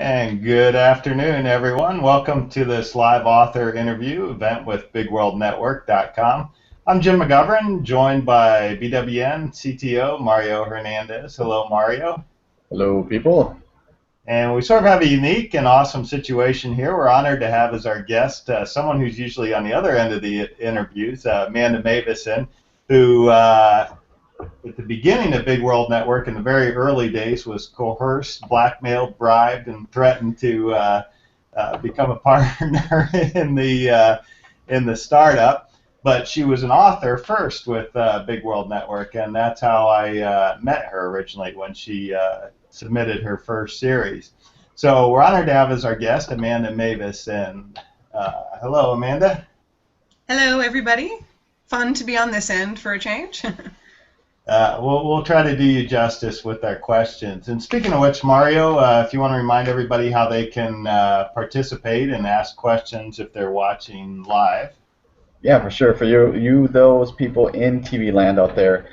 And good afternoon, everyone. Welcome to this live author interview event with BigWorldNetwork.com. I'm Jim McGovern, joined by BWN CTO Mario Hernandez. Hello, Mario. Hello, people. And we sort of have a unique and awesome situation here. We're honored to have as our guest someone who's usually on the other end of the interviews, Amanda Meuwissen, who at the beginning of Big World Network in the very early days was coerced, blackmailed, bribed, and threatened to become a partner in the startup. But she was an author first with Big World Network, and that's how I met her originally when she submitted her first series. So we're honored to have as our guest Amanda Meuwissen. Hello, Amanda. Hello, everybody. Fun to be on this end for a change. We'll try to do you justice with our questions. And speaking of which, Mario, if you want to remind everybody how they can participate and ask questions if they're watching live. Yeah, for sure. For you those people in TV land out there,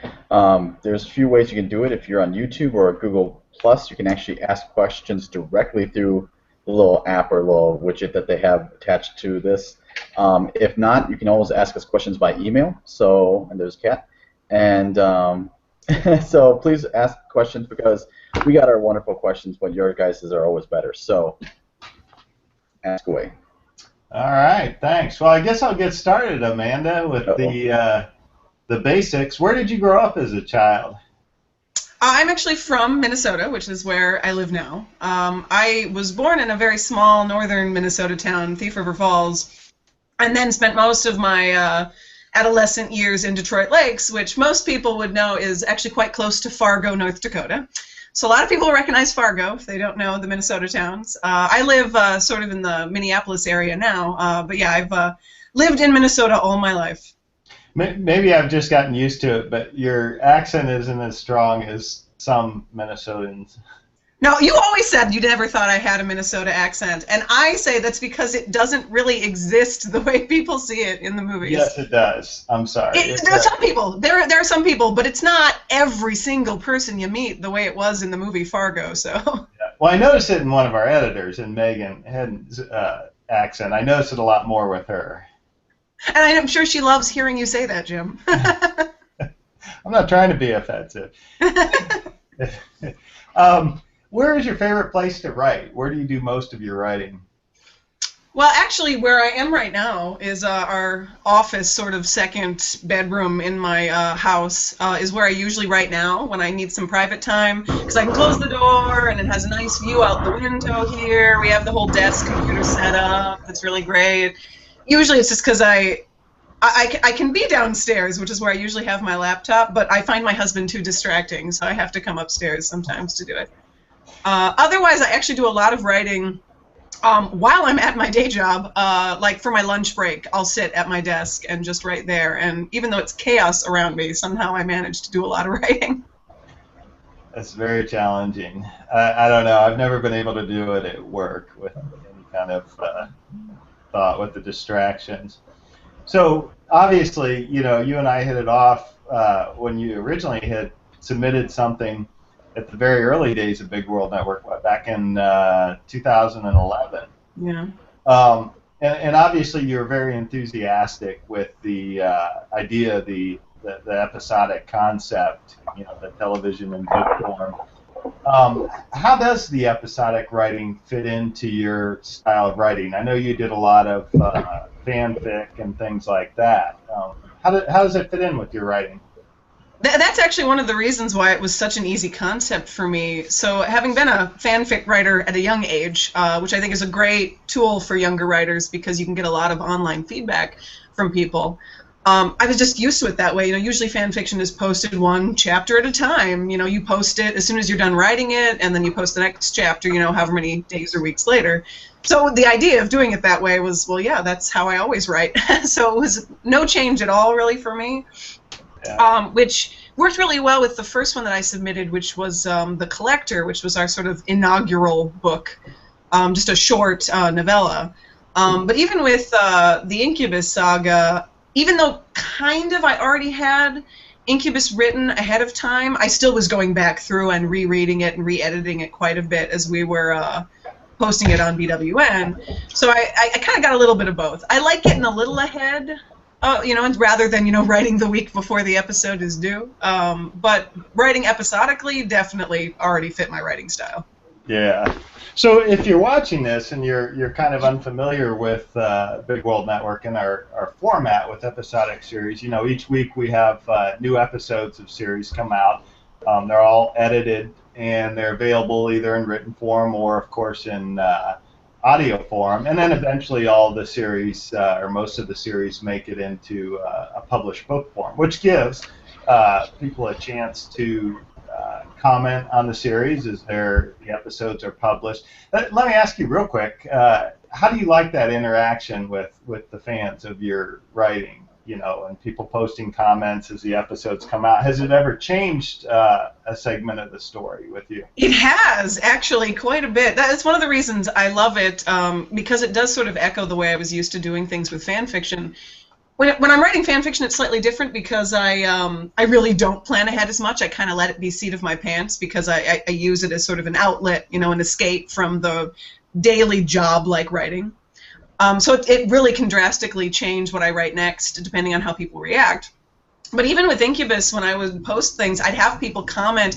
there's a few ways you can do it. If you're on YouTube or Google Plus, you can actually ask questions directly through the little app or little widget that they have attached to this. If not, you can always ask us questions by email. And there's Kat. And so please ask questions because we got our wonderful questions, but your guys' are always better. So ask away. All right, thanks. Well, I guess I'll get started, Amanda, with the basics. Where did you grow up as a child? I'm actually from Minnesota, which is where I live now. I was born in a very small northern Minnesota town, Thief River Falls, and then spent most of my adolescent years in Detroit Lakes, which most people would know is actually quite close to Fargo, North Dakota. So a lot of people recognize Fargo if they don't know the Minnesota towns. I live sort of in the Minneapolis area now, but yeah, I've lived in Minnesota all my life. Maybe I've just gotten used to it, but your accent isn't as strong as some Minnesotans. No, you always said you never thought I had a Minnesota accent, and I say that's because it doesn't really exist the way people see it in the movies. Yes, it does. I'm sorry. There are some people. There are some people, but it's not every single person you meet the way it was in the movie Fargo. So. Yeah. Well, I noticed it in one of our editors, in Megan Hedden's accent. I noticed it a lot more with her. And I'm sure she loves hearing you say that, Jim. I'm not trying to be offensive. Where is your favorite place to write? Where do you do most of your writing? Well, actually, where I am right now is our office, sort of second bedroom in my house, is where I usually write now when I need some private time, because I can close the door and it has a nice view out the window here. We have the whole desk computer set up. It's really great. Usually it's just because I can be downstairs, which is where I usually have my laptop, but I find my husband too distracting, so I have to come upstairs sometimes to do it. Otherwise, I actually do a lot of writing while I'm at my day job. Like for my lunch break, I'll sit at my desk and just write there. And even though it's chaos around me, somehow I manage to do a lot of writing. That's very challenging. I don't know. I've never been able to do it at work with any kind of thought with the distractions. So obviously, you and I hit it off when you originally had submitted something at the very early days of Big World Network, back in 2011. Yeah. And obviously you were very enthusiastic with the idea, the episodic concept, the television and book form. How does the episodic writing fit into your style of writing? I know you did a lot of fanfic and things like that. How does it fit in with your writing? That's actually one of the reasons why it was such an easy concept for me. So having been a fanfic writer at a young age, which I think is a great tool for younger writers because you can get a lot of online feedback from people, I was just used to it that way. Usually fan fiction is posted one chapter at a time. You post it as soon as you're done writing it, and then you post the next chapter, however many days or weeks later. So the idea of doing it that way was, well, yeah, that's how I always write. So it was no change at all, really, for me. Yeah. Which worked really well with the first one that I submitted, which was The Collector, which was our sort of inaugural book, just a short novella. But even with the Incubus Saga, even though kind of I already had Incubus written ahead of time, I still was going back through and rereading it and re-editing it quite a bit as we were posting it on BWN. So I kind of got a little bit of both. I like getting a little ahead, rather than, writing the week before the episode is due. But writing episodically definitely already fit my writing style. Yeah. So if you're watching this and you're kind of unfamiliar with Big World Network and our format with episodic series, each week we have new episodes of series come out. They're all edited, and they're available either in written form or, of course, in audio form. And then eventually all the series, or most of the series, make it into a published book form, which gives people a chance to comment on the series as the episodes are published. Let me ask you real quick, how do you like that interaction with the fans of your writing? And people posting comments as the episodes come out. Has it ever changed a segment of the story with you? It has, actually, quite a bit. That's one of the reasons I love it, because it does sort of echo the way I was used to doing things with fan fiction. When I'm writing fan fiction, it's slightly different because I really don't plan ahead as much. I kind of let it be seat of my pants because I use it as sort of an outlet, an escape from the daily job like writing. So it really can drastically change what I write next depending on how people react. But even with Incubus, when I would post things, I'd have people comment.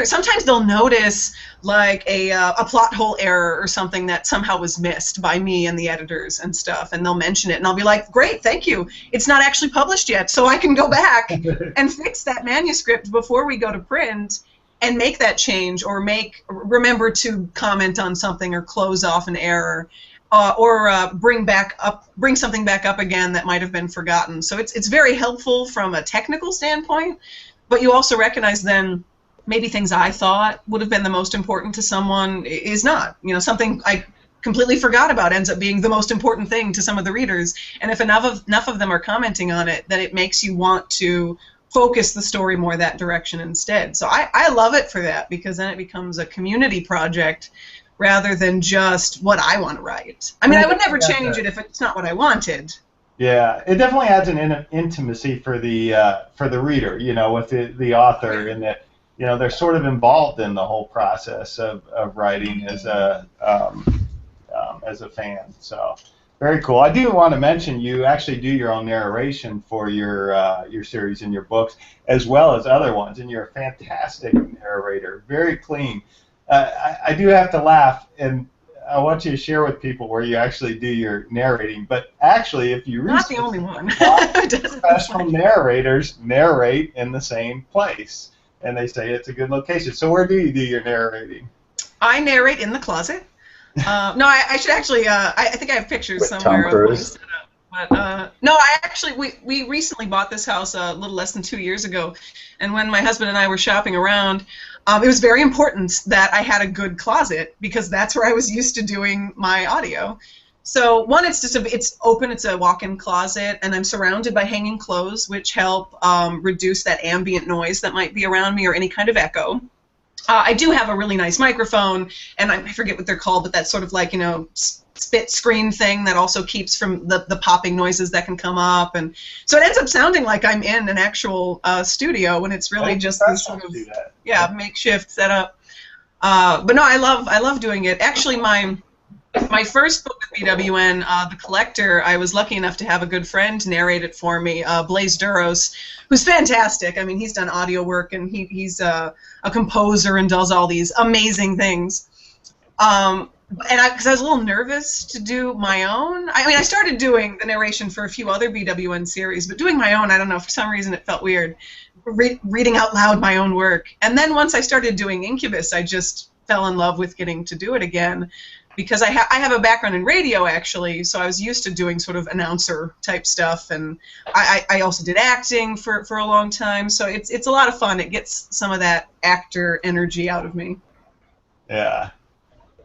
Sometimes they'll notice like a plot hole error or something that somehow was missed by me and the editors and stuff, and they'll mention it, and I'll be like, great, thank you. It's not actually published yet, so I can go back and fix that manuscript before we go to print and make that change, or remember to comment on something or close off an error. Or bring something back up again that might have been forgotten. So it's very helpful from a technical standpoint, but you also recognize then maybe things I thought would have been the most important to someone is not. Something I completely forgot about ends up being the most important thing to some of the readers. And if enough of them are commenting on it, then it makes you want to focus the story more that direction instead. So I love it for that, because then it becomes a community project rather than just what I want to write. I mean, I would never change it if it's not what I wanted. Yeah, it definitely adds an intimacy for the reader, with the author, in that they're sort of involved in the whole process of writing as a fan. So very cool. I do want to mention you actually do your own narration for your series and your books, as well as other ones, and you're a fantastic narrator, very clean. I do have to laugh, and I want you to share with people where you actually do your narrating. But actually, if you not the only one, professional narrators narrate in the same place, and they say it's a good location. So where do you do your narrating? I narrate in the closet. No, I should actually. I think I have pictures with somewhere. Tom Cruise. But no, we recently bought this house a little less than 2 years ago, and when my husband and I were shopping around, it was very important that I had a good closet, because that's where I was used to doing my audio. So one, it's open, it's a walk-in closet, and I'm surrounded by hanging clothes, which help reduce that ambient noise that might be around me or any kind of echo. I do have a really nice microphone, and I forget what they're called, but that's sort of like, spit screen thing that also keeps from the popping noises that can come up, and so it ends up sounding like I'm in an actual studio when it's really just this sort of makeshift setup. But no, I love doing it. Actually, my first book with BWN, The Collector, I was lucky enough to have a good friend narrate it for me, Blaze Duros, who's fantastic. I mean, he's done audio work, and he's a composer and does all these amazing things. Because I was a little nervous to do my own. I mean, I started doing the narration for a few other BWN series, but doing my own, I don't know, for some reason it felt weird, reading out loud my own work. And then once I started doing Incubus, I just fell in love with getting to do it again, because I have a background in radio, actually, so I was used to doing sort of announcer-type stuff, and I also did acting for a long time, so it's a lot of fun. It gets some of that actor energy out of me. Yeah.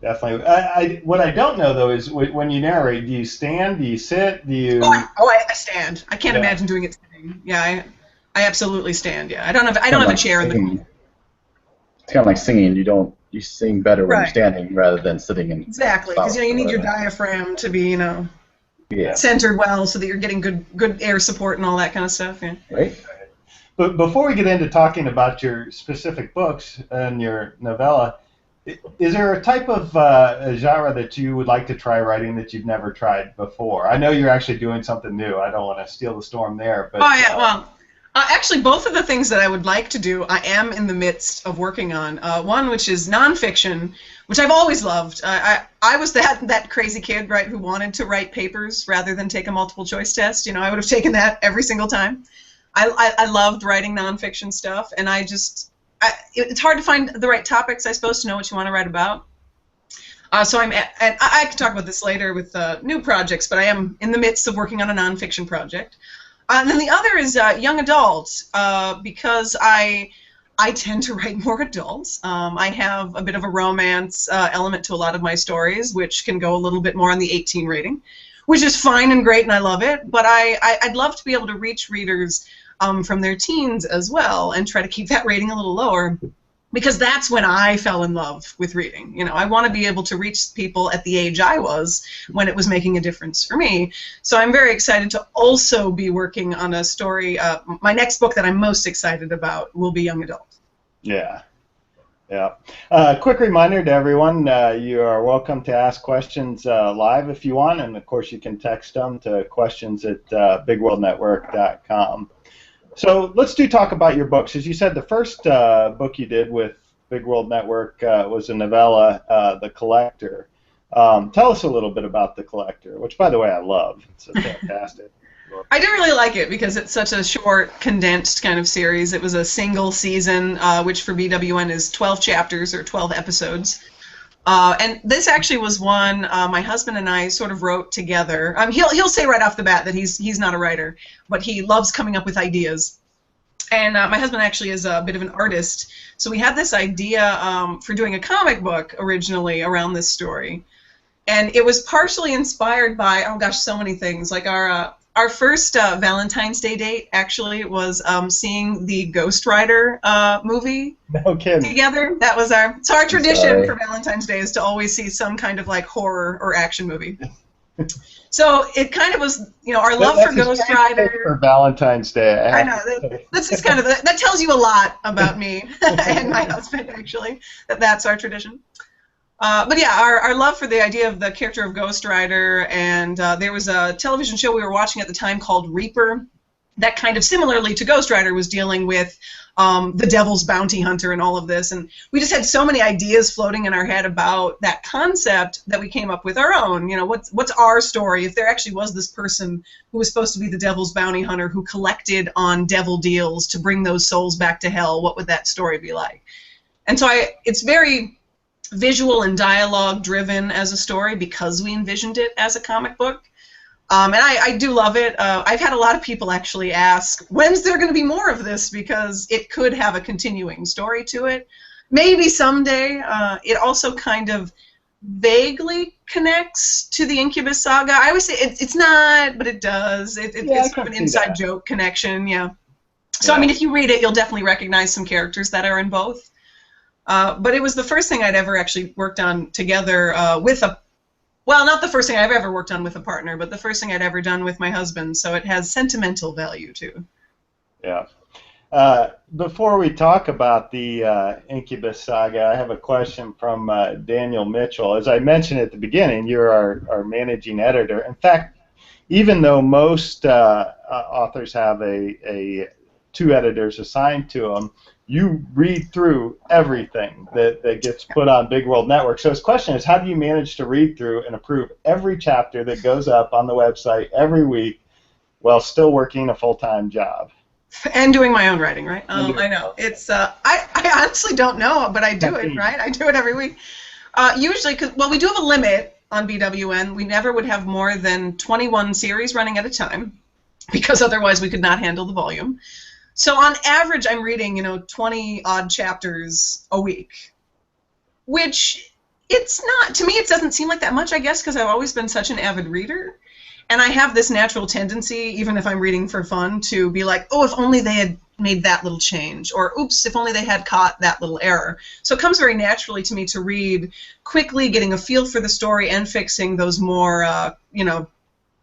Definitely. What I don't know, though, is when you narrate, do you stand, do you sit, do you... I stand. I can't imagine doing it sitting. Yeah, I absolutely stand, yeah. I don't have a chair in the... It's kind of like singing. You sing better when you're standing rather than sitting in... Exactly, because you need your diaphragm to be, centered well so that you're getting good air support and all that kind of stuff, yeah. Right. But before we get into talking about your specific books and your novella, Is there a type of genre that you would like to try writing that you've never tried before? I know you're actually doing something new. I don't want to steal the storm there, but oh yeah, well, actually, both of the things that I would like to do, I am in the midst of working on. One, which is nonfiction, which I've always loved. I was that crazy kid, right, who wanted to write papers rather than take a multiple choice test. You know, I would have taken that every single time. I loved writing nonfiction stuff, and it's hard to find the right topics, I suppose, to know what you want to write about. So and I can talk about this later with new projects, but I am in the midst of working on a nonfiction project. And then the other is young adult, because I tend to write more adults. I have a bit of a romance element to a lot of my stories, which can go a little bit more on the 18 rating, which is fine and great, and I love it. But I'd love to be able to reach readers from their teens as well, and try to keep that rating a little lower, because that's when I fell in love with reading. You know, I want to be able to reach people at the age I was when it was making a difference for me. So I'm very excited to also be working on a story. My next book that I'm most excited about will be young adult. Yeah. Yeah. Quick reminder to everyone, you are welcome to ask questions live if you want, and of course you can text them to questions@bigworldnetwork.com. So let's talk about your books. As you said, the first book you did with Big World Network was a novella, The Collector. Tell us a little bit about The Collector, which, by the way, I love. It's a fantastic book. I do really like it because it's such a short, condensed kind of series. It was a single season, which for BWN is 12 chapters or 12 episodes. And this actually was one my husband and I sort of wrote together. He'll say right off the bat that he's not a writer, but he loves coming up with ideas. And my husband actually is a bit of an artist, so we had this idea for doing a comic book originally around this story. And it was partially inspired by, oh gosh, so many things. Like our first Valentine's Day date actually was seeing the Ghost Rider movie No kidding. together. That was our tradition for Valentine's Day, is to always see some kind of like horror or action movie. So it kind of was, you know, our love for Ghost Rider. For Valentine's Day. I know. That's kind of that tells you a lot about me and my husband, actually. That's our tradition. But yeah, our love for the idea of the character of Ghost Rider, and there was a television show we were watching at the time called Reaper that kind of similarly to Ghost Rider was dealing with the devil's bounty hunter and all of this, and we just had so many ideas floating in our head about that concept that we came up with our own. You know, what's our story if there actually was this person who was supposed to be the devil's bounty hunter who collected on devil deals to bring those souls back to hell? What would that story be like? And so it's very visual and dialogue driven as a story because we envisioned it as a comic book. And I do love it. I've had a lot of people actually ask, when's there going to be more of this? Because it could have a continuing story to it. Maybe someday. It also kind of vaguely connects to the Incubus Saga. I always say it's not, but it does. It's kind of an inside joke connection, yeah. So, I mean, if you read it, you'll definitely recognize some characters that are in both. But it was the first thing I'd ever actually worked on together with a, well, not the first thing I've ever worked on with a partner, but the first thing I'd ever done with my husband, so it has sentimental value too. Yeah. Before we talk about the Incubus Saga, I have a question from Daniel Mitchell. As I mentioned at the beginning, you're our managing editor. In fact, even though most authors have two editors assigned to them, you read through everything that gets put on Big World Network. So his question is, how do you manage to read through and approve every chapter that goes up on the website every week while still working a full-time job? And doing my own writing, right? I know. It's I honestly don't know, but I do it, right? I do it every week. Usually, well, we do have a limit on BWN. We never would have more than 21 series running at a time, because otherwise we could not handle the volume. So on average, I'm reading, 20-odd chapters a week, which it's not, to me, it doesn't seem like that much, I guess, because I've always been such an avid reader. And I have this natural tendency, even if I'm reading for fun, to be like, oh, if only they had made that little change, or oops, if only they had caught that little error. So it comes very naturally to me to read quickly, getting a feel for the story and fixing those more,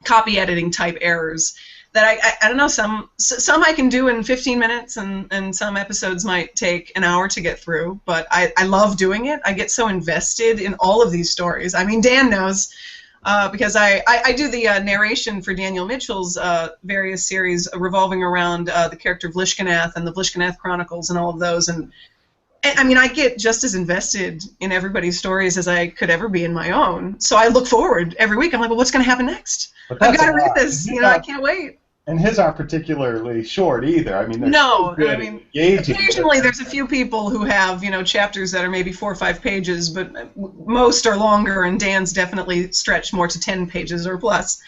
copy editing type errors that I don't know, some I can do in 15 minutes, and some episodes might take an hour to get through, but I love doing it. I get so invested in all of these stories. I mean, Dan knows, because I do the narration for Daniel Mitchell's various series revolving around the character of Lishkanath and the Lishkanath Chronicles and all of those, and I mean, I get just as invested in everybody's stories as I could ever be in my own. So I look forward every week. I'm like, well, what's going to happen next? I've got to read this. You know, I can't wait. And his aren't particularly short either. I mean, no. I mean, occasionally there's a few people who have, you know, chapters that are maybe 4 or 5 pages, but most are longer. And Dan's definitely stretched more to 10 pages or plus.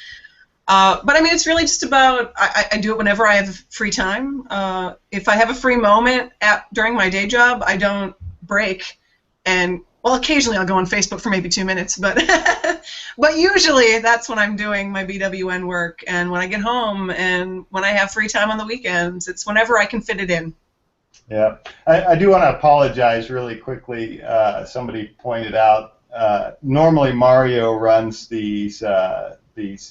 But I mean, it's really just about, I do it whenever I have free time. If I have a free moment during my day job, I don't break. And, well, occasionally I'll go on Facebook for maybe 2 minutes, but but usually that's when I'm doing my BWN work, and when I get home, and when I have free time on the weekends. It's whenever I can fit it in. Yeah. I do want to apologize really quickly. Somebody pointed out, normally Mario runs these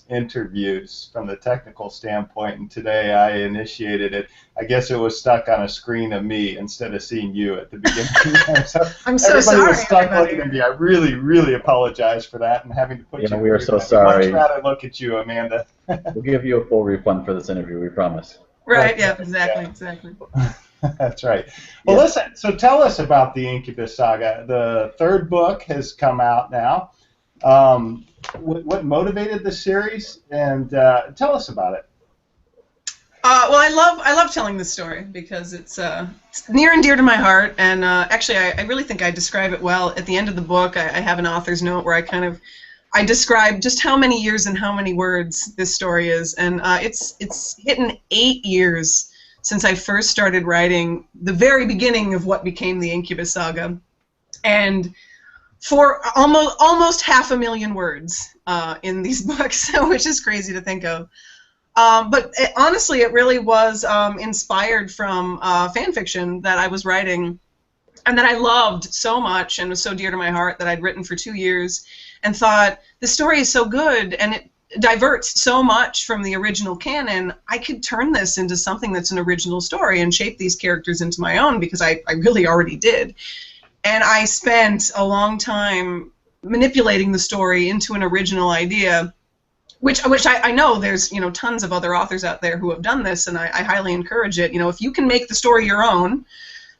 interviews from the technical standpoint, and today I initiated it. I guess it was stuck on a screen of me instead of seeing you at the beginning. So I'm so sorry. Everybody was stuck looking at me. I really, really apologize for that and having to put you. We are so sorry. I'd much rather look at you, Amanda. We'll give you a full refund for this interview. We promise. Right. Yeah. Exactly. Yeah. Exactly. That's right. Well, yeah. Listen. So tell us about the Incubus Saga. The 3rd book has come out now. What motivated the series, and tell us about it. Well, I love telling this story because it's near and dear to my heart, and actually I really think I describe it well. At the end of the book, I have an author's note where I describe just how many years and how many words this story is, and it's hidden 8 years since I first started writing the very beginning of what became the Incubus Saga, and for almost 500,000 words in these books, which is crazy to think of. But honestly, it really was inspired from fan fiction that I was writing, and that I loved so much and was so dear to my heart that I'd written for 2 years, and thought, the story is so good and it diverts so much from the original canon, I could turn this into something that's an original story and shape these characters into my own, because I really already did. And I spent a long time manipulating the story into an original idea, which I know there's, you know, tons of other authors out there who have done this, and I highly encourage it. You know, if you can make the story your own,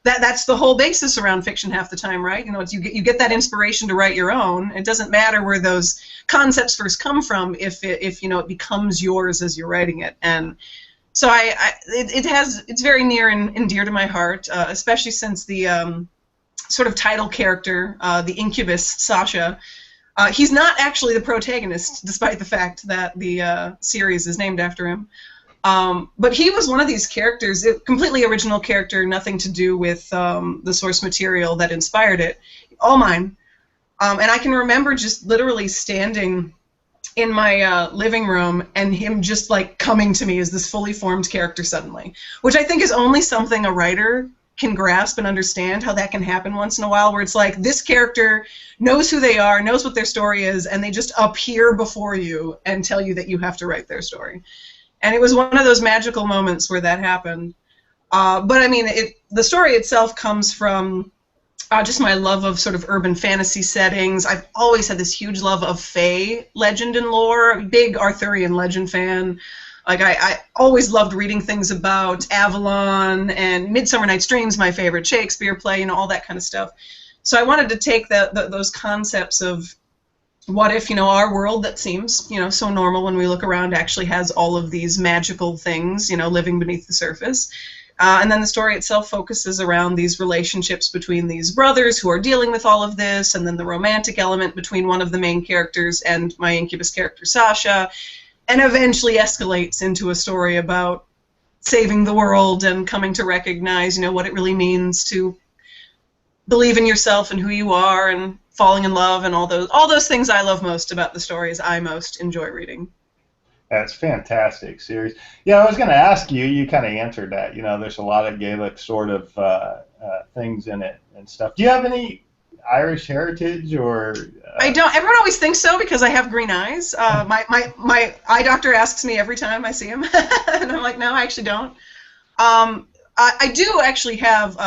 that's the whole basis around fiction half the time, right? You know, it's you get that inspiration to write your own. It doesn't matter where those concepts first come from if you know, it becomes yours as you're writing it. And so it's very near and dear to my heart, especially since the sort of title character, the Incubus, Sasha, he's not actually the protagonist, despite the fact that the series is named after him. But he was one of these characters, a completely original character, nothing to do with the source material that inspired it. All mine. And I can remember just literally standing in my living room and him just like coming to me as this fully formed character suddenly, which I think is only something a writer can grasp and understand, how that can happen once in a while, where it's like this character knows who they are, knows what their story is, and they just appear before you and tell you that you have to write their story. And it was one of those magical moments where that happened. But I mean, the story itself comes from just my love of sort of urban fantasy settings. I've always had this huge love of Fae legend and lore, big Arthurian legend fan. Like, I always loved reading things about Avalon, and Midsummer Night's Dream's my favorite Shakespeare play, you know, all that kind of stuff. So I wanted to take those concepts of what if, you know, our world that seems, you know, so normal when we look around actually has all of these magical things, you know, living beneath the surface. And then the story itself focuses around these relationships between these brothers who are dealing with all of this, and then the romantic element between one of the main characters and my Incubus character, Sasha, and eventually escalates into a story about saving the world and coming to recognize, you know, what it really means to believe in yourself and who you are, and falling in love, and all those things I love most about the stories I most enjoy reading. That's fantastic series. Yeah, I was going to ask you. You kind of answered that. You know, there's a lot of Gaelic sort of things in it and stuff. Do you have any Irish heritage or? I don't. Everyone always thinks so because I have green eyes. My eye doctor asks me every time I see him, and I'm like, no, I actually don't. I do actually have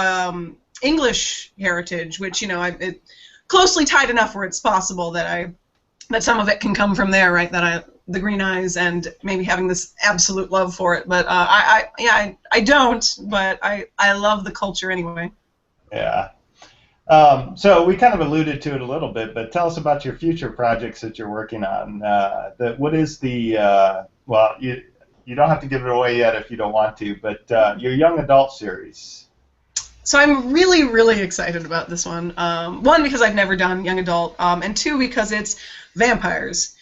English heritage, which it closely tied enough where it's possible that some of it can come from there, right? The green eyes and maybe having this absolute love for it. But I don't. But I love the culture anyway. Yeah. So we kind of alluded to it a little bit, but tell us about your future projects that you're working on. What is the well, you don't have to give it away yet if you don't want to, but your young adult series. So I'm really, really excited about this one. One, because I've never done young adult, and two, because it's vampires,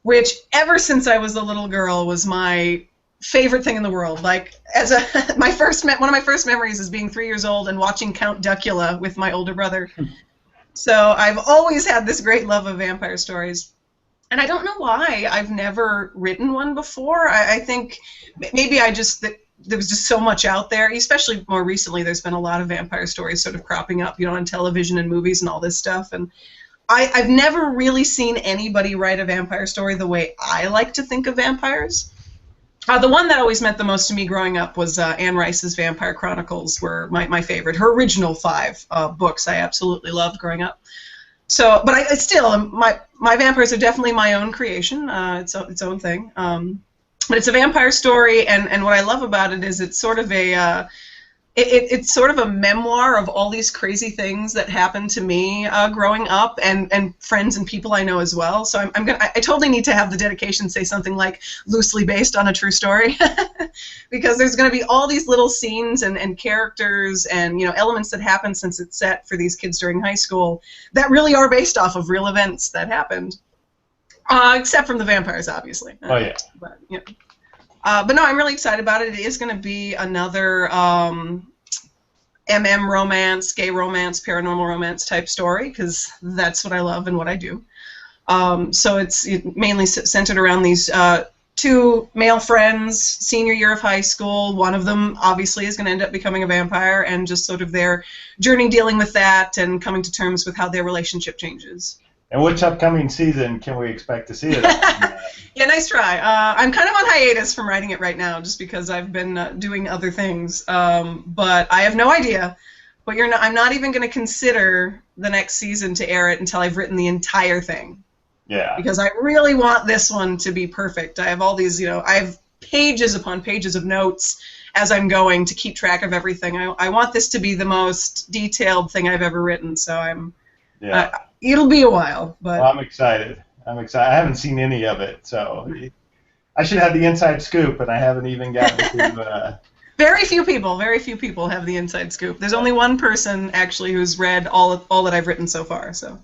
which ever since I was a little girl was my favorite thing in the world. Like, as one of my first memories is being 3 years old and watching Count Duckula with my older brother. So I've always had this great love of vampire stories. And I don't know why I've never written one before. I think maybe there was just so much out there, especially more recently. There's been a lot of vampire stories sort of cropping up, on television and movies and all this stuff. And I've never really seen anybody write a vampire story the way I like to think of vampires. The one that always meant the most to me growing up was Anne Rice's Vampire Chronicles were my favorite. Her original 5 books I absolutely loved growing up. So, but I still, my vampires are definitely my own creation. It's its own thing. But it's a vampire story, and what I love about it is it's sort of it's sort of a memoir of all these crazy things that happened to me growing up, and friends and people I know as well. So I totally need to have the dedication say something like loosely based on a true story, because there's going to be all these little scenes and characters and elements that happen since it's set for these kids during high school that really are based off of real events that happened, except from the vampires, obviously. Oh yeah. But no, I'm really excited about it. It is going to be another romance, gay romance, paranormal romance type story, because that's what I love and what I do. So it's mainly centered around these 2 male friends, senior year of high school. One of them obviously is going to end up becoming a vampire, and just sort of their journey dealing with that and coming to terms with how their relationship changes. And which upcoming season can we expect to see it on? Yeah, nice try. I'm kind of on hiatus from writing it right now, just because I've been doing other things. But I have no idea. But I'm not even going to consider the next season to air it until I've written the entire thing. Yeah. Because I really want this one to be perfect. I have all these, I have pages upon pages of notes as I'm going to keep track of everything. I want this to be the most detailed thing I've ever written. So it'll be a while, but well, I'm excited. I haven't seen any of it, so I should have the inside scoop, and I haven't even gotten to. Very few people have the inside scoop. There's only one person actually who's read all that I've written so far. So.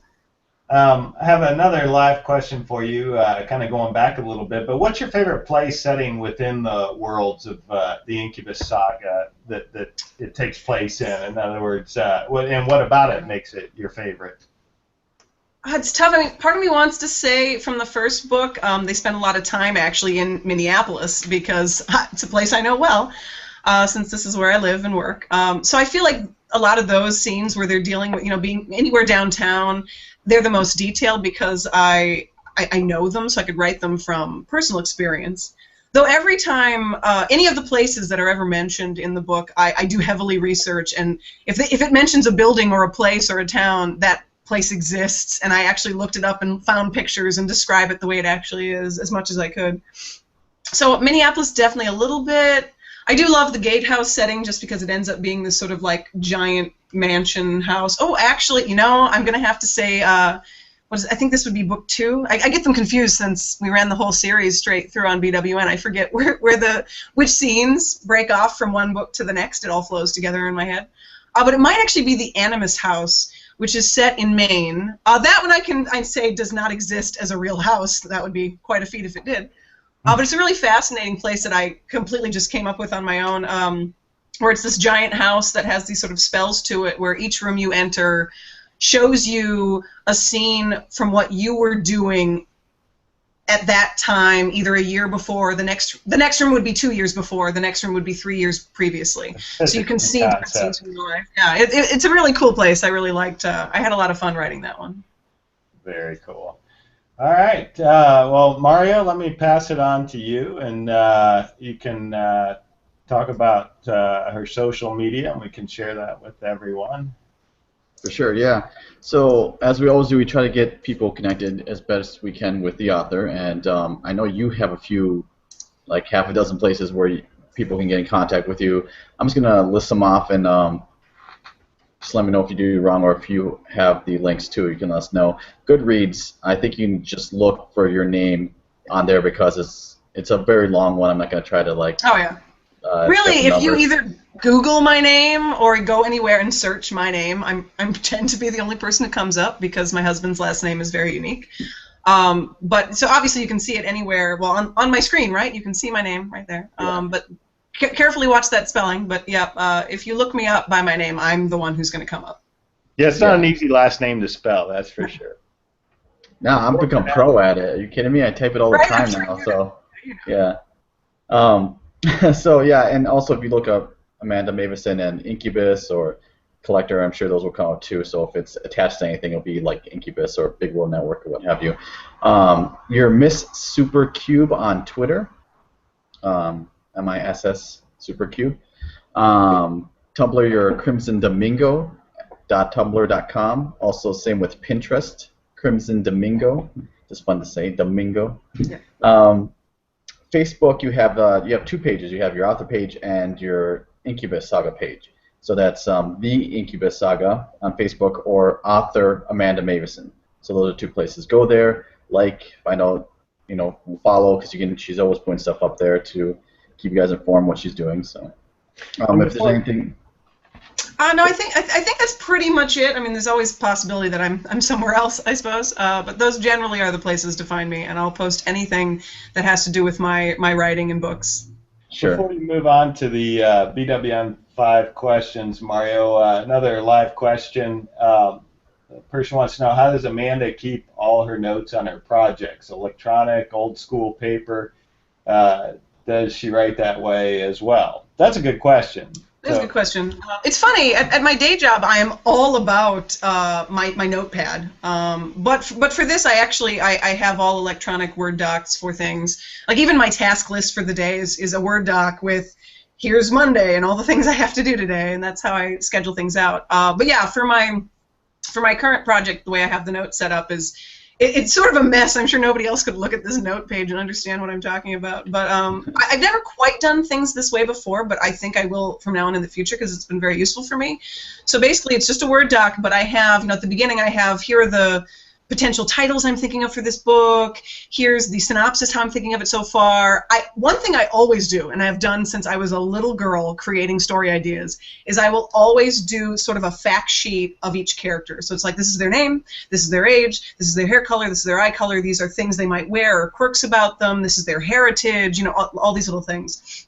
I have another live question for you, kind of going back a little bit. But what's your favorite place setting within the worlds of the Incubus Saga that it takes place in? In other words, what about it makes it your favorite? It's tough. I mean, part of me wants to say from the first book, they spent a lot of time actually in Minneapolis because it's a place I know well, since this is where I live and work. So I feel like a lot of those scenes where they're dealing with, being anywhere downtown, they're the most detailed because I know them, so I could write them from personal experience. Though every time, any of the places that are ever mentioned in the book, I do heavily research, and if it mentions a building or a place or a town, that place exists, and I actually looked it up and found pictures and describe it the way it actually is as much as I could. So Minneapolis definitely a little bit. I do love the gatehouse setting just because it ends up being this sort of like giant mansion house. Oh, actually, I'm going to have to say, I think this would be book 2. I get them confused since we ran the whole series straight through on BWN. I forget which scenes break off from one book to the next. It all flows together in my head. But it might actually be the Animus House, which is set in Maine. That one I'd say does not exist as a real house. That would be quite a feat if it did. But it's a really fascinating place that I completely just came up with on my own, where it's this giant house that has these sort of spells to it, where each room you enter shows you a scene from what you were doing at that time, either a year before, the next room would be 2 years before, the next room would be 3 years previously. So you can see different scenes from your life. Yeah, it's a really cool place. I really liked. I had a lot of fun writing that one. Very cool. All right. Well, Mario, let me pass it on to you, and you can talk about her social media, and we can share that with everyone. For sure, yeah. So as we always do, we try to get people connected as best we can with the author, and I know you have a few, like half a dozen places where people can get in contact with you. I'm just gonna list them off, and just let me know if you do wrong or if you have the links too. You can let us know. Goodreads, I think you can just look for your name on there because it's a very long one. I'm not gonna try to like. Oh yeah. Really, if you either Google my name or go anywhere and search my name, I tend to be the only person that comes up because my husband's last name is very unique. But so obviously you can see it anywhere. Well, on my screen, right? You can see my name right there. Yeah. But carefully watch that spelling. But yeah, if you look me up by my name, I'm the one who's going to come up. Yeah, it's not an easy last name to spell. That's for sure. No, I'm become pro at it. Are you kidding me? I type it all the time now. So yeah. So yeah, and also if you look up Amanda Meuwissen and Incubus or Collector, I'm sure those will come up too. So if it's attached to anything, it'll be like Incubus or Big World Network or what have you. You're Miss Supercube on Twitter, MISS Supercube. Tumblr, you're crimsondomingo.tumblr.com. Also same with Pinterest, Crimson Domingo. Just fun to say, Domingo. Yeah. Facebook, you have 2 pages. You have your author page and your Incubus Saga page. So that's the Incubus Saga on Facebook or author Amanda Meuwissen. So those are 2 places. Go there, find out, follow because she's always putting stuff up there to keep you guys informed what she's doing. So if there's anything. No, I think that's pretty much it. I mean, there's always a possibility that I'm somewhere else, I suppose. But those generally are the places to find me, and I'll post anything that has to do with my writing and books. Sure. Before we move on to the BWN 5 questions, Mario, another live question. The person wants to know, how does Amanda keep all her notes on her projects? Electronic, old school paper? Does she write that way as well? That's a good question. That's a good question. It's funny, at my day job, I am all about my notepad. But for this, I have all electronic Word docs for things. Like even my task list for the day is a Word doc with, here's Monday and all the things I have to do today, and that's how I schedule things out. But yeah, for my current project, the way I have the notes set up is, it's sort of a mess. I'm sure nobody else could look at this note page and understand what I'm talking about. But I've never quite done things this way before, but I think I will from now on in the future because it's been very useful for me. So basically, it's just a Word doc, but I have, at the beginning, I have, here are the potential titles I'm thinking of for this book. Here's the synopsis, how I'm thinking of it so far. One thing I always do, and I've done since I was a little girl creating story ideas, is I will always do sort of a fact sheet of each character. So it's like, this is their name, this is their age, this is their hair color, this is their eye color, these are things they might wear or quirks about them, this is their heritage, all these little things.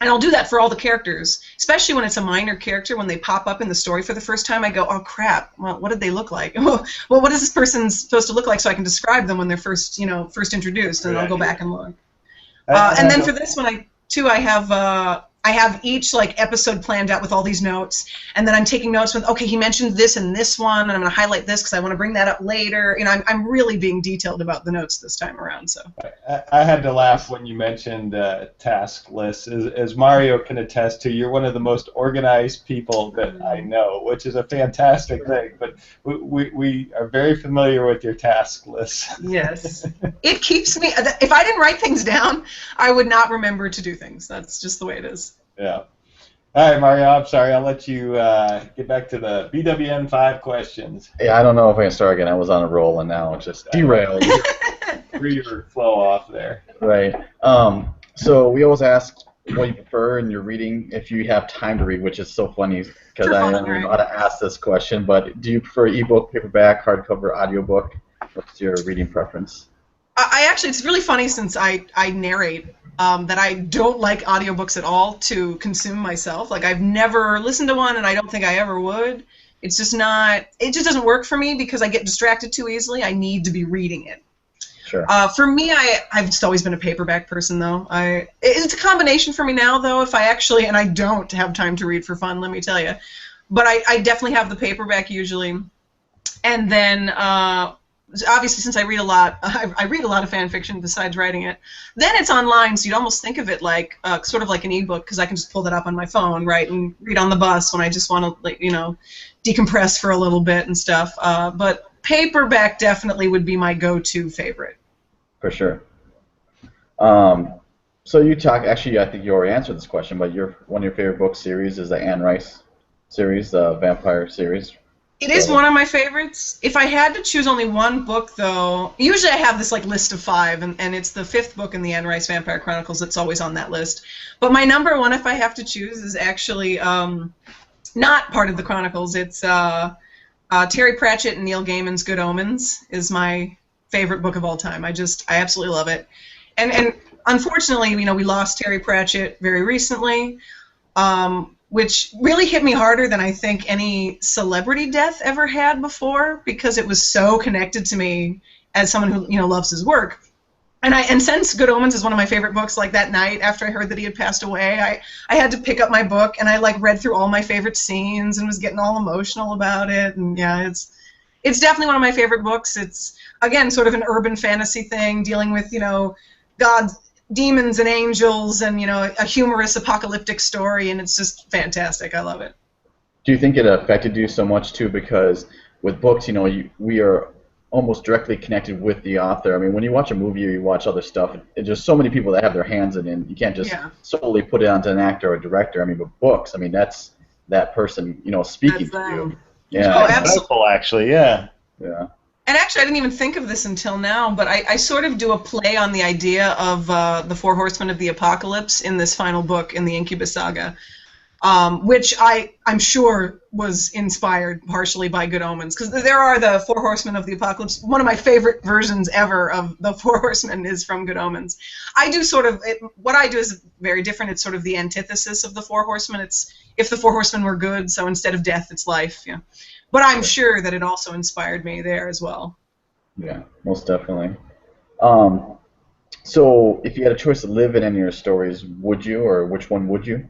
And I'll do that for all the characters, especially when it's a minor character. When they pop up in the story for the first time, I go, oh, crap, well, what did they look like? Well, what is this person supposed to look like so I can describe them when they're first introduced, and I'll go back and look. And then for this one, I have each episode planned out with all these notes, and then I'm taking notes with, okay, he mentioned this in this one, and I'm going to highlight this because I want to bring that up later. I'm really being detailed about the notes this time around. So I had to laugh when you mentioned task lists. As Mario can attest to, you're one of the most organized people that I know, which is a fantastic thing. But we are very familiar with your task lists. Yes, it keeps me. If I didn't write things down, I would not remember to do things. That's just the way it is. Yeah. All right, Mario, I'm sorry. I'll let you get back to the BWN 5 questions. Yeah, I don't know if I can start again. I was on a roll, and now it's just derailed. Threw your flow off there. Right. So we always ask what you prefer in your reading if you have time to read, which is so funny because I don't even know how to ask this question. But do you prefer ebook, paperback, hardcover, audiobook? What's your reading preference? It's really funny since I narrate that I don't like audiobooks at all to consume myself. I've never listened to one, and I don't think I ever would. It's just not, it just doesn't work for me because I get distracted too easily. I need to be reading it. Sure. For me, I've just always been a paperback person, though. It's a combination for me now, though, if I actually, and I don't have time to read for fun, let me tell you. But I definitely have the paperback usually. And then, obviously, since I read a lot, I read a lot of fan fiction besides writing it. Then it's online, so you'd almost think of it like, sort of like an ebook, because I can just pull that up on my phone, right, and read on the bus when I just want to, like, decompress for a little bit and stuff. But paperback definitely would be my go-to favorite. For sure. So you talk. Actually, I think you already answered this question, but one of your favorite book series is the Anne Rice series, the vampire series. It is one of my favorites. If I had to choose only one book, though, usually I have this like list of 5, and it's the 5th book in the Anne Rice Vampire Chronicles that's always on that list. But my number one, if I have to choose, is actually not part of the Chronicles. It's Terry Pratchett and Neil Gaiman's Good Omens is my favorite book of all time. I absolutely love it. And unfortunately, we lost Terry Pratchett very recently. Which really hit me harder than I think any celebrity death ever had before, because it was so connected to me as someone who loves his work. And since Good Omens is one of my favorite books, like that night after I heard that he had passed away, I had to pick up my book and I like read through all my favorite scenes and was getting all emotional about it. And yeah, it's definitely one of my favorite books. It's again sort of an urban fantasy thing dealing with gods, demons and angels, and a humorous apocalyptic story, and it's just fantastic. I love it. Do you think it affected you so much too? Because with books, we are almost directly connected with the author. I mean, when you watch a movie or you watch other stuff, there's so many people that have their hands in it, and you can't just solely put it onto an actor or a director. I mean, with books, I mean that's that person, speaking to you. Yeah. Oh, absolutely. Actually, yeah. Yeah. And actually, I didn't even think of this until now, but I sort of do a play on the idea of the 4 Horsemen of the Apocalypse in this final book in the Incubus Saga, which I'm sure was inspired partially by Good Omens, because there are the 4 Horsemen of the Apocalypse. One of my favorite versions ever of the 4 Horsemen is from Good Omens. I do what I do is very different. It's sort of the antithesis of the 4 Horsemen. It's if the 4 Horsemen were good, so instead of death, it's life. Yeah. But I'm sure that it also inspired me there as well. Yeah, most definitely. So if you had a choice to live in any of your stories, would you, or which one would you?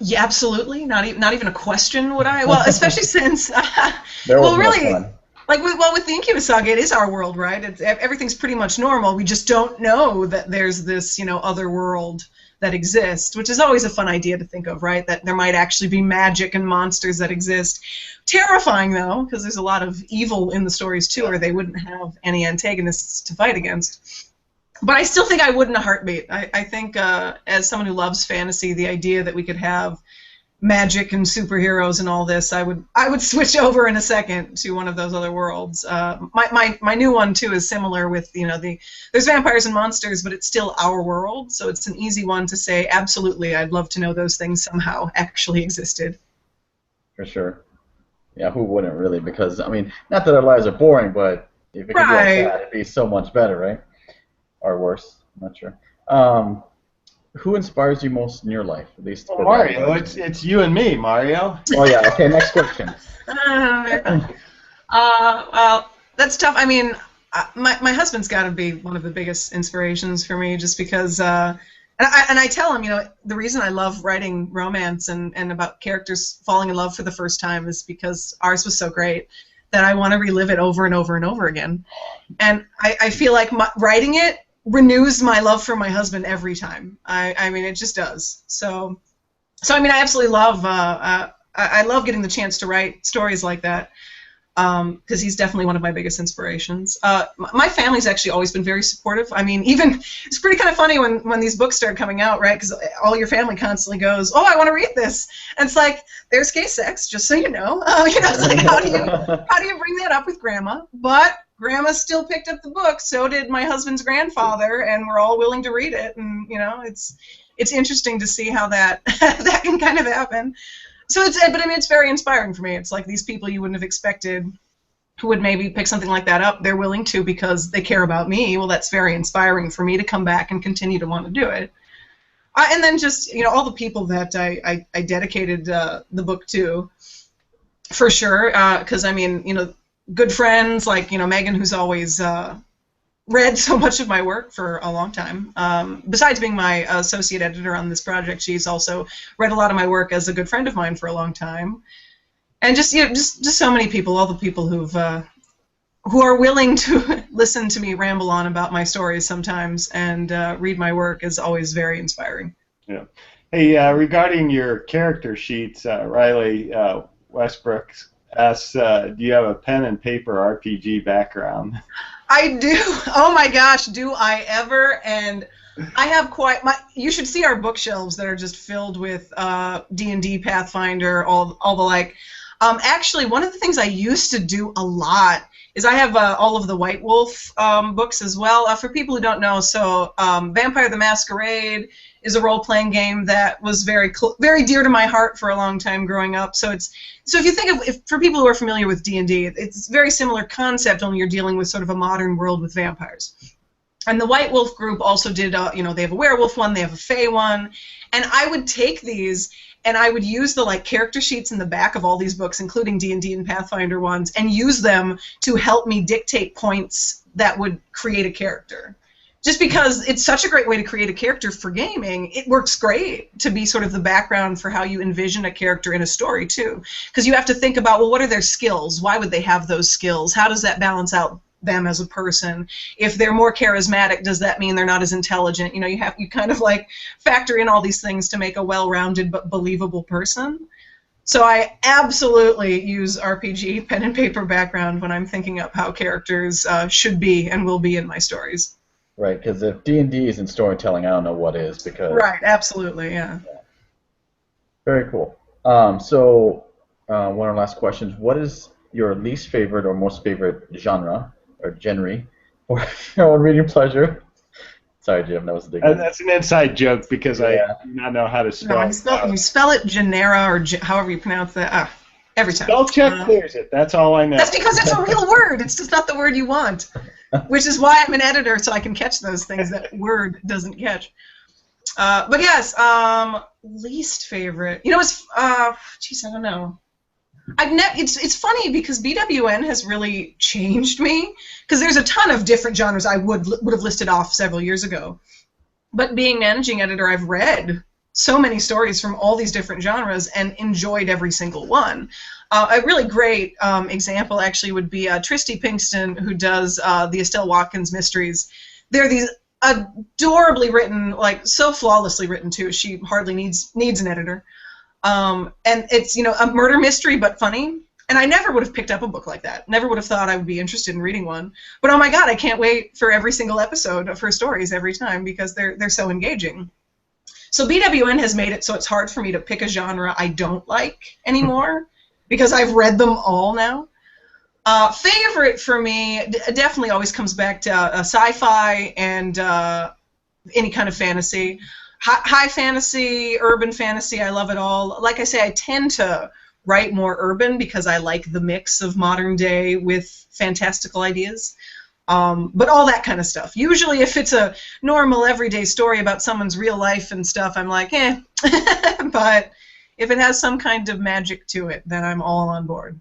Yeah, absolutely. Not even a question, would I? Well, especially since, really, like with the Incubus Saga, it is our world, right? Everything's pretty much normal. We just don't know that there's this, other world that exists, which is always a fun idea to think of, right? That there might actually be magic and monsters that exist. Terrifying, though, because there's a lot of evil in the stories, too, or they wouldn't have any antagonists to fight against. But I still think I would in a heartbeat. I think, as someone who loves fantasy, the idea that we could have magic and superheroes and all this, I would switch over in a second to one of those other worlds. My new one too is similar with there's vampires and monsters, but it's still our world, so it's an easy one to say absolutely. I'd love to know those things somehow actually existed. For sure. Yeah, who wouldn't really? Because I mean, not that our lives are boring, but if it could be like that, it'd be so much better, right? Or worse. I'm not sure. Who inspires you most in your life? At least. Well, Mario, it's you and me, Mario. Oh yeah. Okay. Next question. Well, that's tough. I mean, my husband's got to be one of the biggest inspirations for me, just because. And I tell him, the reason I love writing romance and about characters falling in love for the first time is because ours was so great that I want to relive it over and over and over again. And I feel like writing it renews my love for my husband every time. I mean, it just does. So I mean, I absolutely love. I love getting the chance to write stories like that, because he's definitely one of my biggest inspirations. My family's actually always been very supportive. I mean, even it's pretty kind of funny when these books start coming out, right? Because all your family constantly goes, "Oh, I want to read this," and it's like, there's gay sex, just so you know. It's like, how do you bring that up with Grandma? But Grandma still picked up the book, so did my husband's grandfather, and we're all willing to read it. And it's interesting to see how that that can kind of happen. So but I mean, it's very inspiring for me. It's like these people you wouldn't have expected who would maybe pick something like that up. They're willing to because they care about me. Well, that's very inspiring for me to come back and continue to want to do it. And then just all the people that I dedicated the book to, for sure. Because I mean, good friends like Megan, who's always read so much of my work for a long time. Besides being my associate editor on this project, she's also read a lot of my work as a good friend of mine for a long time. And just so many people, all the people who are willing to listen to me ramble on about my stories sometimes and read my work is always very inspiring. Yeah. Hey, regarding your character sheets, Riley Westbrook asks, do you have a pen and paper RPG background? I do. Oh my gosh, do I ever? And I have you should see our bookshelves that are just filled with D&D, Pathfinder, all the like. Actually, one of the things I used to do a lot is I have all of the White Wolf books as well. For people who don't know, so Vampire the Masquerade is a role-playing game that was very dear to my heart for a long time growing up. So if you think of, for people who are familiar with D&D, it's a very similar concept, only you're dealing with sort of a modern world with vampires. And the White Wolf group also did, they have a werewolf one, they have a fae one, and I would take these and I would use the character sheets in the back of all these books, including D&D and Pathfinder ones, and use them to help me dictate points that would create a character. Just because it's such a great way to create a character for gaming, it works great to be sort of the background for how you envision a character in a story, too. Because you have to think about, well, what are their skills? Why would they have those skills? How does that balance out them as a person? If they're more charismatic, does that mean they're not as intelligent? You kind of factor in all these things to make a well-rounded but believable person. So I absolutely use RPG pen and paper background when I'm thinking up how characters should be and will be in my stories. Right, because if D&D isn't storytelling, I don't know what is. Because right, absolutely, yeah. Very cool. So one of our last questions: what is your least favorite or most favorite genre or genre or reading pleasure? Sorry, Jim, that was a big one. That's an inside joke because I do not know how to spell it. You spell it genera or however you pronounce that. Every time. Spell check clears it. That's all I know. That's because it's a real word. It's just not the word you want. Which is why I'm an editor, so I can catch those things that Word doesn't catch. But yes, least favorite. It's I don't know. It's funny because BWN has really changed me, because there's a ton of different genres I would have listed off several years ago. But being managing editor, I've read so many stories from all these different genres and enjoyed every single one. A really great example actually would be Tristy Pinkston, who does the Estelle Watkins mysteries. They're these adorably written, so flawlessly written too. She hardly needs an editor. And it's a murder mystery but funny. And I never would have picked up a book like that. Never would have thought I would be interested in reading one. But oh my God, I can't wait for every single episode of her stories every time because they're so engaging. So BWN has made it so it's hard for me to pick a genre I don't like anymore because I've read them all now. Favorite for me definitely always comes back to sci-fi and any kind of fantasy. High fantasy, urban fantasy, I love it all. Like I say, I tend to write more urban because I like the mix of modern day with fantastical ideas. But all that kind of stuff. Usually if it's a normal everyday story about someone's real life and stuff, I'm like, eh. But if it has some kind of magic to it, then I'm all on board.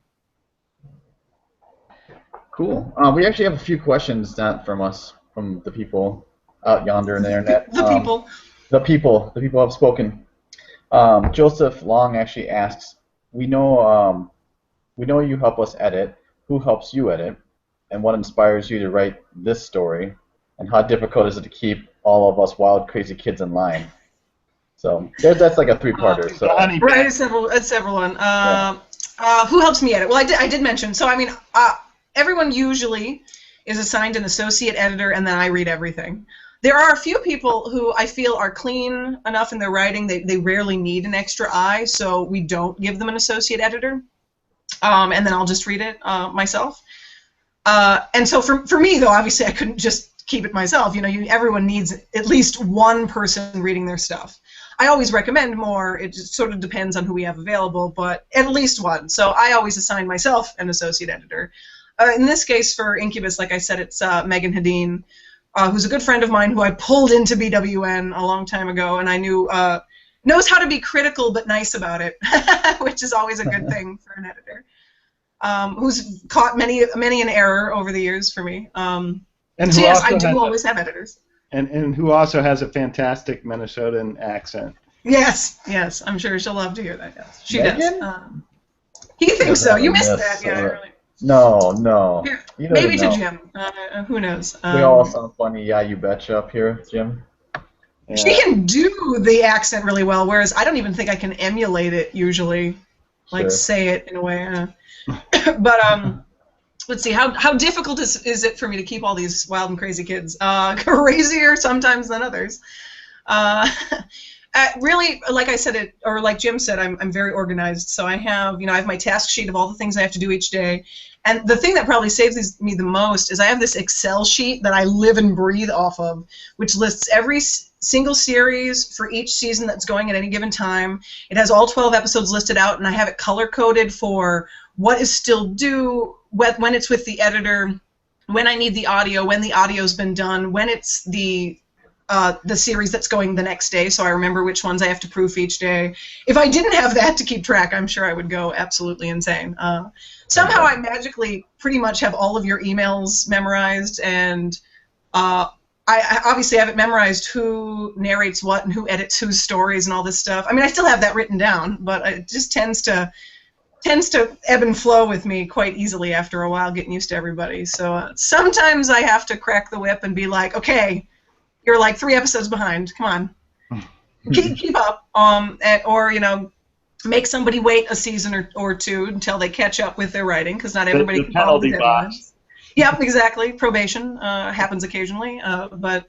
Cool. We actually have a few questions, not from us, from the people out yonder in the internet. The people. The people have spoken. Joseph Long actually asks, we know you help us edit. Who helps you edit? And what inspires you to write this story? And how difficult is it to keep all of us wild, crazy kids in line? So that's like a three-parter. So. Right, it's several one. Who helps me edit? Well, I did mention. So I mean, everyone usually is assigned an associate editor, and then I read everything. There are a few people who I feel are clean enough in their writing. They rarely need an extra eye, so we don't give them an associate editor. And then I'll just read it myself. And so for me, though, obviously I couldn't just keep it myself. Everyone needs at least one person reading their stuff. I always recommend more. It just sort of depends on who we have available, but at least one. So I always assign myself an associate editor. In this case, for Incubus, like I said, it's Megan Hedin, who's a good friend of mine who I pulled into BWN a long time ago, and I knew knows how to be critical but nice about it, which is always a good thing for an editor. who's caught many an error over the years for me. And So yes, I do always have editors. And who also has a fantastic Minnesotan accent. Yes, I'm sure she'll love to hear that. Yes, she Megan? does. He thinks so. You missed that, yeah. Really. No. Maybe to Jim. Who knows? We all sound funny. Yeah, you betcha up here, Jim. Yeah. She can do the accent really well, whereas I don't even think I can emulate it usually, like say it in a way. But let's see, how difficult is it for me to keep all these wild and crazy kids? Crazier sometimes than others. Really, like I said, or like Jim said, I'm very organized. So I have my task sheet of all the things I have to do each day. And the thing that probably saves me the most is I have this Excel sheet that I live and breathe off of, which lists every single series for each season that's going at any given time. It has all 12 episodes listed out, and I have it color-coded for what is still due, when it's with the editor, when I need the audio, when the audio's been done, when it's the series that's going the next day, so I remember which ones I have to proof each day. If I didn't have that to keep track, I'm sure I would go absolutely insane. Somehow I magically pretty much have all of your emails memorized, and I obviously have it memorized who narrates what and who edits whose stories and all this stuff. I mean, I still have that written down, but it just tends to ebb and flow with me quite easily after a while, getting used to everybody. So sometimes I have to crack the whip and be like, okay, you're like 3 episodes behind. Come on, keep up. Or make somebody wait a season or two until they catch up with their writing, because not everybody can follow the deadlines. Yep, exactly. Probation happens occasionally, but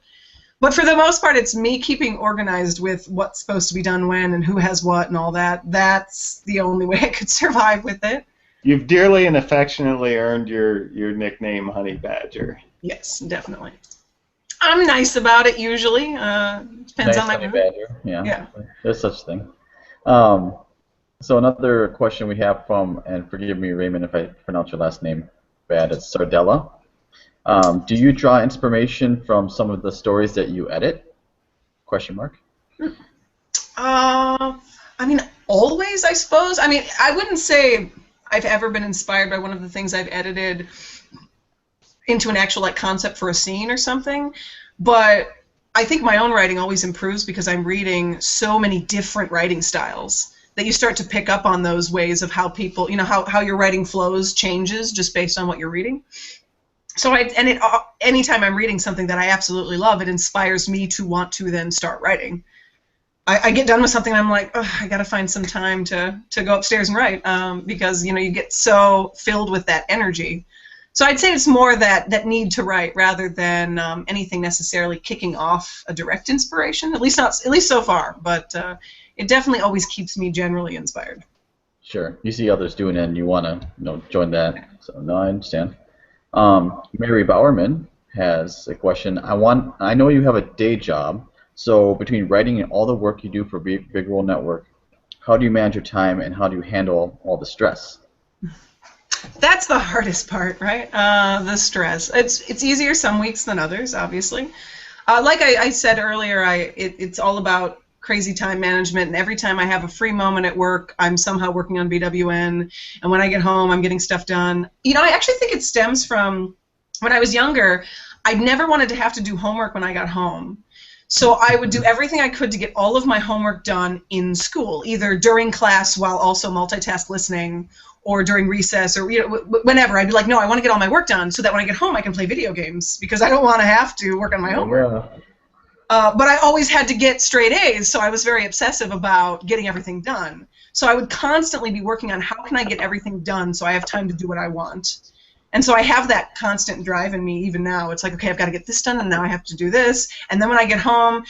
for the most part, it's me keeping organized with what's supposed to be done when and who has what and all that. That's the only way I could survive with it. You've dearly and affectionately earned your nickname, Honey Badger. Yes, definitely. I'm nice about it usually. Depends nice on my Honey mood. Badger. Yeah, there's such a thing. So another question we have from, and forgive me, Raymond, if I pronounce your last name bad, it's Sardella. Do you draw inspiration from some of the stories that you edit? Question mark. I mean, always, I suppose. I mean, I wouldn't say I've ever been inspired by one of the things I've edited into an actual concept for a scene or something, but I think my own writing always improves because I'm reading so many different writing styles that you start to pick up on those ways of how people, how your writing flows changes just based on what you're reading. So anytime I'm reading something that I absolutely love, it inspires me to want to then start writing. I get done with something and I'm like, oh, I got to find some time to go upstairs and write, because you get so filled with that energy. So I'd say it's more that need to write rather than anything necessarily kicking off a direct inspiration. At least so far, but it definitely always keeps me generally inspired. Sure, you see others doing it and you want to join that. So no, I understand. Mary Bowerman has a question. I know you have a day job, so between writing and all the work you do for Big World Network, how do you manage your time and how do you handle all the stress? That's the hardest part, right? The stress. It's easier some weeks than others, obviously. Like I said earlier, it's all about crazy time management, and every time I have a free moment at work, I'm somehow working on BWN, and when I get home, I'm getting stuff done. I actually think it stems from when I was younger, I never wanted to have to do homework when I got home. So I would do everything I could to get all of my homework done in school, either during class while also multitask listening, or during recess, or whenever. I'd be like, no, I want to get all my work done so that when I get home I can play video games, because I don't want to have to work on my homework. Yeah. But I always had to get straight A's, so I was very obsessive about getting everything done. So I would constantly be working on how can I get everything done so I have time to do what I want. And so I have that constant drive in me even now. It's like, okay, I've got to get this done, and now I have to do this. And then when I get home,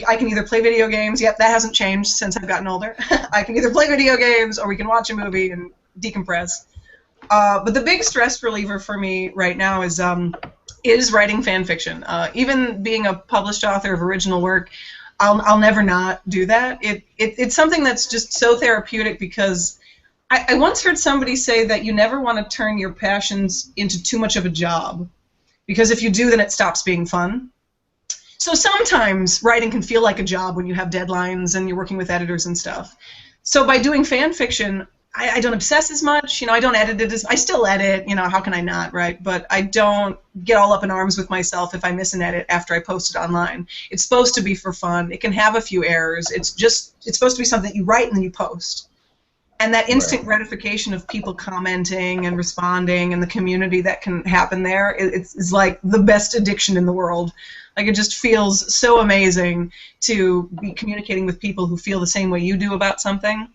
I can either play video games. Yep, that hasn't changed since I've gotten older. I can either play video games or we can watch a movie and decompress. But the big stress reliever for me right now is writing fan fiction. Even being a published author of original work, I'll never not do that. It's something that's just so therapeutic, because I once heard somebody say that you never want to turn your passions into too much of a job, because if you do, then it stops being fun. So sometimes writing can feel like a job when you have deadlines and you're working with editors and stuff. So by doing fan fiction, I don't obsess as much. You know, I don't edit it as I still edit. You know, how can I not, right? But I don't get all up in arms with myself if I miss an edit after I post it online. It's supposed to be for fun. It can have a few errors. It's supposed to be something that you write and then you post. And that instant gratification of people commenting and responding and the community that can happen there is like the best addiction in the world. Like, it just feels so amazing to be communicating with people who feel the same way you do about something,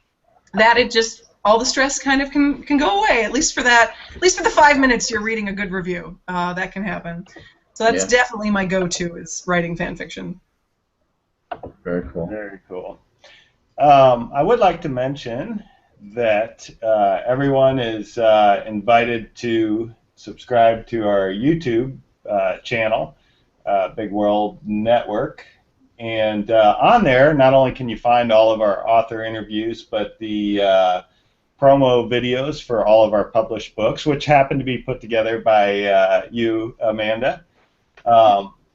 that it just, all the stress kind of can go away, at least for the 5 minutes you're reading a good review. That can happen. So that's definitely my go-to, is writing fan fiction. Very cool. Very cool. I would like to mention that everyone is invited to subscribe to our YouTube channel, Big World Network. And on there, not only can you find all of our author interviews, but the promo videos for all of our published books, which happen to be put together by you, Amanda.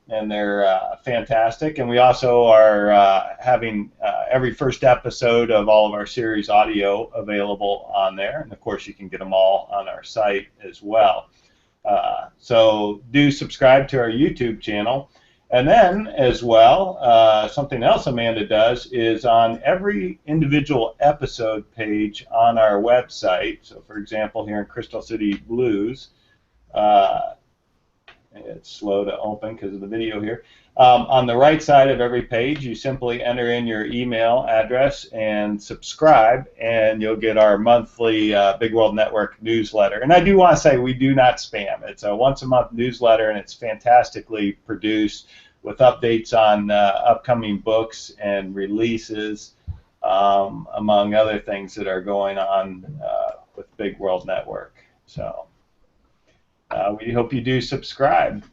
And they're fantastic. And we also are having every first episode of all of our series audio available on there. And, of course, you can get them all on our site as well. So do subscribe to our YouTube channel. And then, as well, something else Amanda does is on every individual episode page on our website. So, for example, here in Crystal City Blues, it's slow to open because of the video here. On the right side of every page, you simply enter in your email address and subscribe, and you'll get our monthly Big World Network newsletter. And I do want to say we do not spam. It's a once-a-month newsletter, and it's fantastically produced with updates on upcoming books and releases, among other things that are going on with Big World Network. So we hope you do subscribe.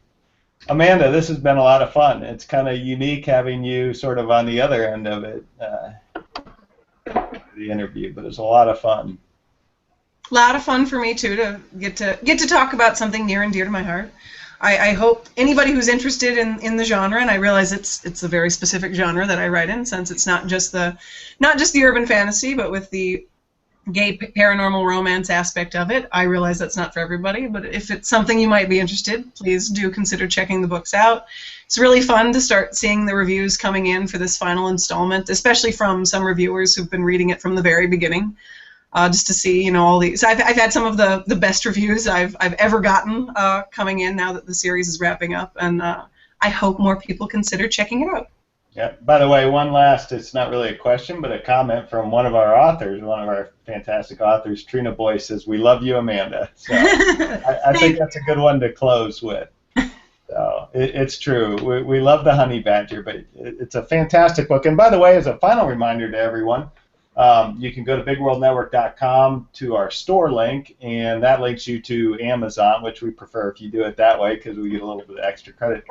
Amanda, this has been a lot of fun. It's kind of unique having you sort of on the other end of it, the interview, but it's a lot of fun. A lot of fun for me too to get to talk about something near and dear to my heart. I hope anybody who's interested in the genre, and I realize it's a very specific genre that I write in, since it's not just the urban fantasy, but with the gay paranormal romance aspect of it. I realize that's not for everybody, but if it's something you might be interested, please do consider checking the books out. It's really fun to start seeing the reviews coming in for this final installment, especially from some reviewers who've been reading it from the very beginning. Just to see, you know, all these. I've had some of the best reviews I've ever gotten coming in now that the series is wrapping up, and I hope more people consider checking it out. Yeah. By the way, one last, it's not really a question, but a comment from one of our authors, one of our fantastic authors, Trina Boyce, says, "We love you, Amanda." So I think that's a good one to close with. So it's true. We love the Honey Badger, but it's a fantastic book. And by the way, as a final reminder to everyone, you can go to bigworldnetwork.com to our store link, and that links you to Amazon, which we prefer if you do it that way because we get a little bit of extra credit.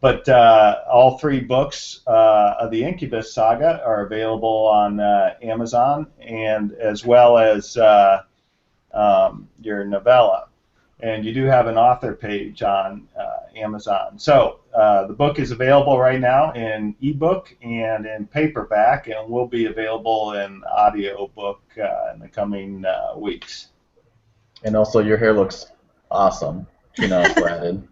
But all 3 books of the Incubus Saga are available on Amazon, and as well as your novella. And you do have an author page on Amazon. So the book is available right now in ebook and in paperback, and will be available in audiobook in the coming weeks. And also, your hair looks awesome, Trina added.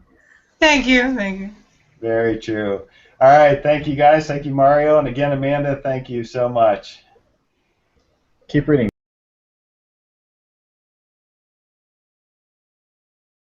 Thank you. Thank you. Very true. All right. Thank you, guys. Thank you, Mario. And again, Amanda, thank you so much. Keep reading.